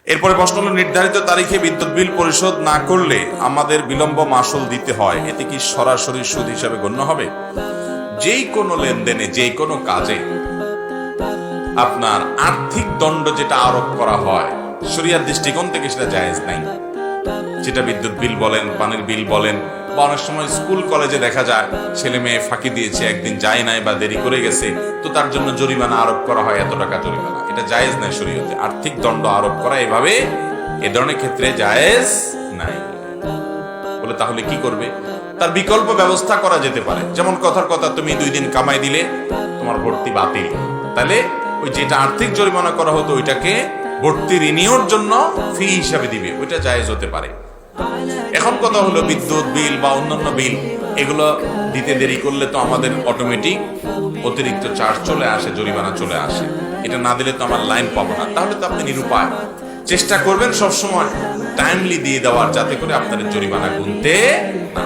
এরপরে প্রশ্ন হলো, নির্ধারিত তারিখে বিদ্যুৎ বিল পরিশোধ না করলে আমাদের বিলম্ব মাসুল দিতে হয়, এতে কি সরাসরি সুদ হিসাবে গণ্য হবে? যেই কোনো লেনদেনে, যে কোনো কাজে আপনার আর্থিক দণ্ড যেটা আরোপ করা হয়, শরিয়ার দৃষ্টিকোণ থেকে সেটা জায়েজ নাই। যেটা বিদ্যুৎ বিল বলেন, পানির বিল বলেন, বা অনেক সময় স্কুল কলেজে দেখা যায় ছেলে মেয়ে ফাঁকি দিয়েছে, একদিন যায় নাই বা দেরি করে গেছে, তো তার জন্য জরিমানা আরোপ করা হয়, এত টাকা জরিমানা। এটা জায়েজ নাই শরীয়তে। আর্থিক দণ্ড আরোপ করা এভাবে এ ধরনের ক্ষেত্রে জায়েজ নাই। বলে তাহলে কি করবে? তার বিকল্প ব্যবস্থা করা যেতে পারে। যেমন কথার কথা, তুমি 2 দিন কামাই দিলে তোমার ভর্তি বাতিল, তাহলে ওই যেটা আর্থিক জরিমানা করা হতো ওইটাকে ভর্তি রিনিউর জন্য ফি হিসাবে দিবে, ওইটা জায়েজ হতে পারে। এখন কথা হলো, বিদ্যুৎ বিল বা অন্যান্য বিল এগুলো দিতে দেরি করলে তো আমাদের অটোমেটিক অতিরিক্ত চার্জ চলে আসে, জরিমানা চলে আসে। এটা না দিলে তো আমার লাইন পাবো না। তাহলে তো আপনি নিরুপায়। চেষ্টা করবেন সবসময় টাইমলি দিয়ে দেওয়ার, যাতে করে আপনাদের জরিমানা গুনতে না।